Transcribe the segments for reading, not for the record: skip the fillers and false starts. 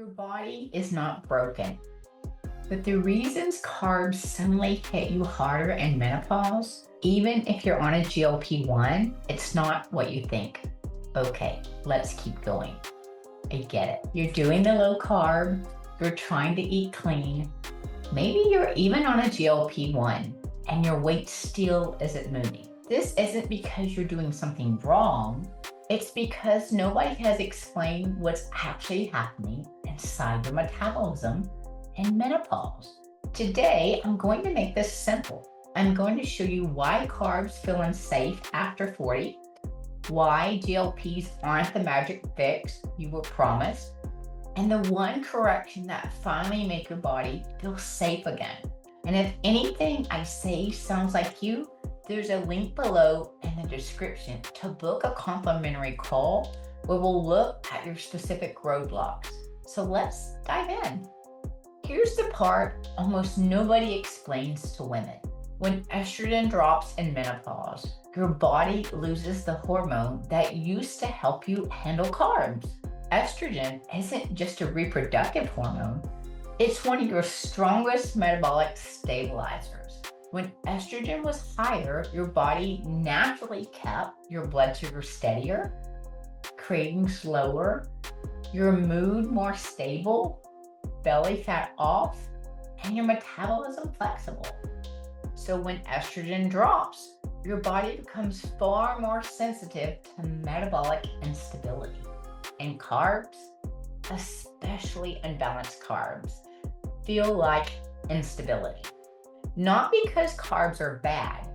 Your body is not broken, but the reasons carbs suddenly hit you harder in menopause, even if you're on a GLP-1, it's not what you think. Okay, let's keep going. I get it. You're doing the low carb, you're trying to eat clean. Maybe you're even on a GLP-1 and your weight still isn't moving. This isn't because you're doing something wrong. It's because nobody has explained what's actually happening inside your metabolism in menopause. Today, I'm going to make this simple. I'm going to show you why carbs feel unsafe after 40, why GLPs aren't the magic fix you were promised, and the one correction that finally make your body feel safe again. And if anything I say sounds like you, there's a link below in the description to book a complimentary call where we'll look at your specific roadblocks. So let's dive in. Here's the part almost nobody explains to women. When estrogen drops in menopause, your body loses the hormone that used to help you handle carbs. Estrogen isn't just a reproductive hormone, it's one of your strongest metabolic stabilizers. When estrogen was higher, your body naturally kept your blood sugar steadier, cravings lower, your mood more stable, belly fat off, and your metabolism flexible. So when estrogen drops, your body becomes far more sensitive to metabolic instability. And carbs, especially unbalanced carbs, feel like instability. Not because carbs are bad,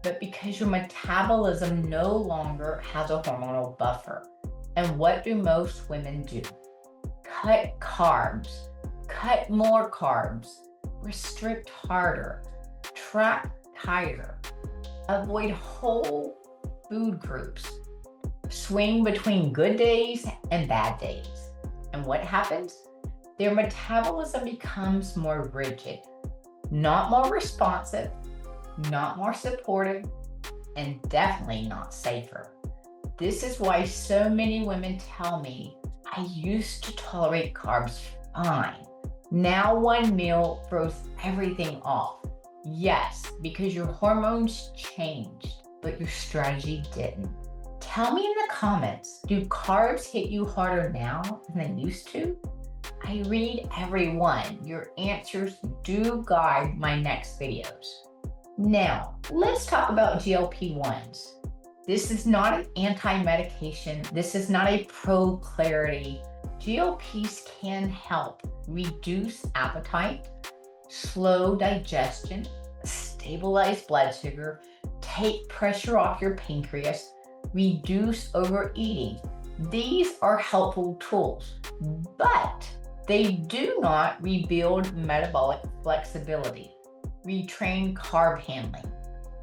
but because your metabolism no longer has a hormonal buffer. And what do most women do? Cut carbs, cut more carbs, restrict harder, track tighter, avoid whole food groups, swing between good days and bad days. And what happens? Their metabolism becomes more rigid, not more responsive, not more supportive, and definitely not safer. This is why so many women tell me, I used to tolerate carbs fine. Now one meal throws everything off. Yes, because your hormones changed, but your strategy didn't. Tell me in the comments, do carbs hit you harder now than they used to? I read every one. Your answers do guide my next videos. Now, let's talk about GLP-1s. This is not an anti-medication. This is not a pro-clarity. GLPs can help reduce appetite, slow digestion, stabilize blood sugar, take pressure off your pancreas, reduce overeating. These are helpful tools, but they do not rebuild metabolic flexibility, retrain carb handling,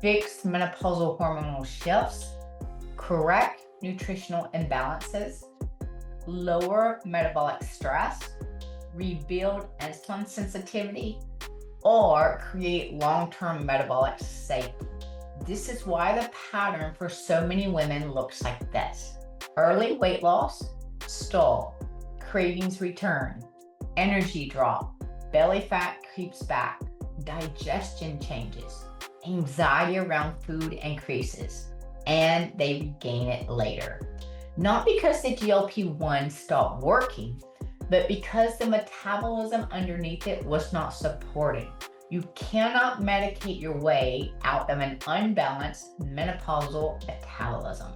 fix menopausal hormonal shifts, correct nutritional imbalances, lower metabolic stress, rebuild insulin sensitivity, or create long-term metabolic safety. This is why the pattern for so many women looks like this. Early weight loss, stall, cravings return, energy drop, belly fat creeps back, digestion changes, anxiety around food increases, and they regain it later. Not because the GLP-1 stopped working, but because the metabolism underneath it was not supporting. You cannot medicate your way out of an unbalanced menopausal metabolism.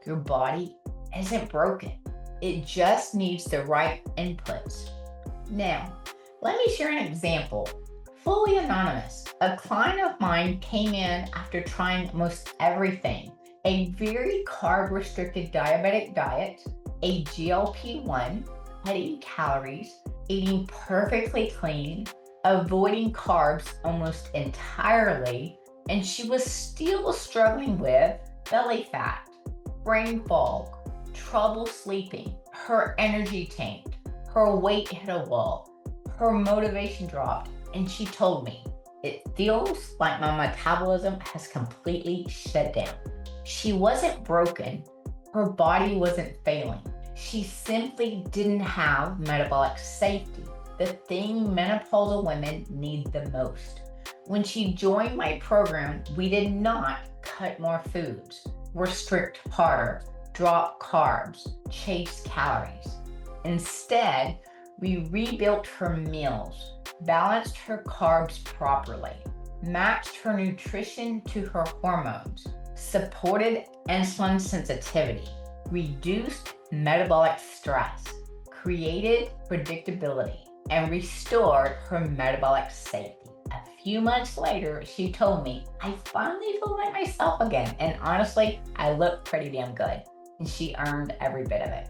Your body isn't broken. It just needs the right inputs. Now, let me share an example. Fully anonymous. A client of mine came in after trying almost everything. A very carb-restricted diabetic diet, a GLP-1, cutting calories, eating perfectly clean, avoiding carbs almost entirely, and she was still struggling with belly fat, brain fog, trouble sleeping, her energy tanked, her weight hit a wall, her motivation dropped, and she told me, it feels like my metabolism has completely shut down. She wasn't broken, her body wasn't failing. She simply didn't have metabolic safety, the thing menopausal women need the most. When she joined my program, we did not cut more foods, restrict harder, drop carbs, chase calories. Instead, we rebuilt her meals, balanced her carbs properly, matched her nutrition to her hormones, supported insulin sensitivity, reduced metabolic stress, created predictability, and restored her metabolic safety. A few months later, she told me, I finally feel like myself again. And honestly, I look pretty damn good. And she earned every bit of it.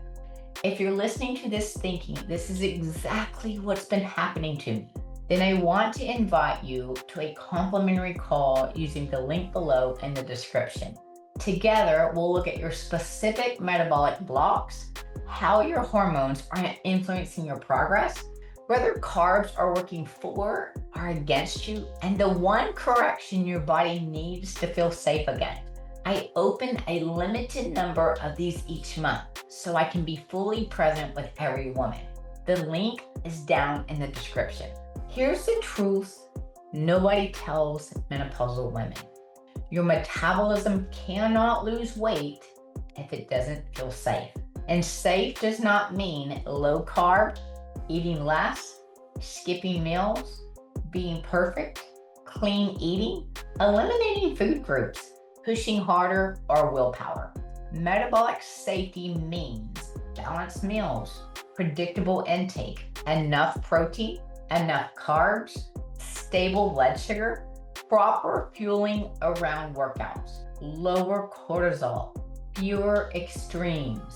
If you're listening to this thinking, this is exactly what's been happening to me, then I want to invite you to a complimentary call using the link below in the description. Together, we'll look at your specific metabolic blocks, how your hormones are influencing your progress, whether carbs are working for or against you, and the one correction your body needs to feel safe again. I open a limited number of these each month so I can be fully present with every woman. The link is down in the description. Here's the truth nobody tells menopausal women. Your metabolism cannot lose weight if it doesn't feel safe. And safe does not mean low carb, eating less, skipping meals, being perfect, clean eating, eliminating food groups, pushing harder, or willpower. Metabolic safety means balanced meals, predictable intake, enough protein, enough carbs, stable blood sugar, proper fueling around workouts, lower cortisol, fewer extremes,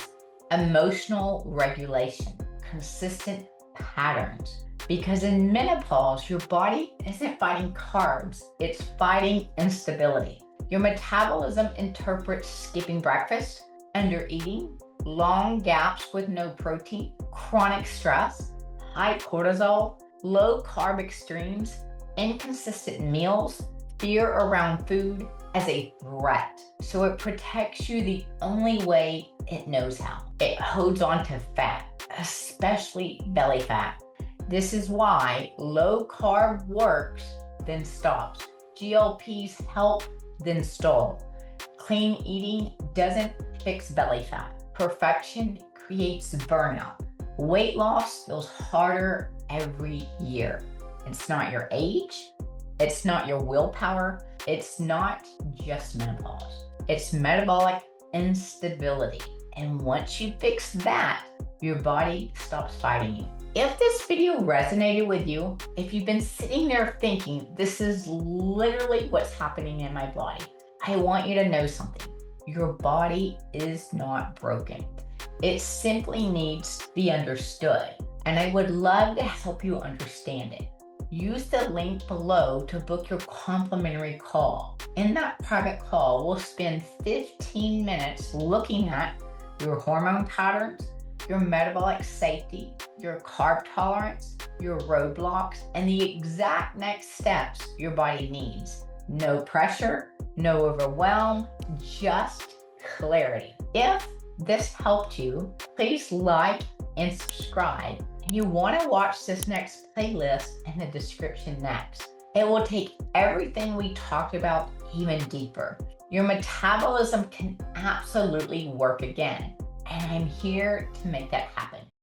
emotional regulation, consistent patterns. Because in menopause, your body isn't fighting carbs, it's fighting instability. Your metabolism interprets skipping breakfast, undereating, long gaps with no protein, chronic stress, high cortisol, low carb extremes, inconsistent meals, fear around food as a threat. So it protects you the only way it knows how. It holds on to fat, especially belly fat. This is why low carb works, then stops. GLPs help, then stall. Clean eating doesn't fix belly fat. Perfection creates burnout. Weight loss feels harder every year. It's not your age. It's not your willpower. It's not just menopause. It's metabolic instability. And once you fix that, your body stops fighting you. If this video resonated with you, if you've been sitting there thinking, this is literally what's happening in my body, I want you to know something. Your body is not broken. It simply needs to be understood. And I would love to help you understand it. Use the link below to book your complimentary call. In that private call, we'll spend 15 minutes looking at your hormone patterns, your metabolic safety, your carb tolerance, your roadblocks, and the exact next steps your body needs. No pressure, no overwhelm, just clarity. If this helped you, please like and subscribe. You want to watch this next playlist in the description next. It will take everything we talked about even deeper. Your metabolism can absolutely work again, and I'm here to make that happen.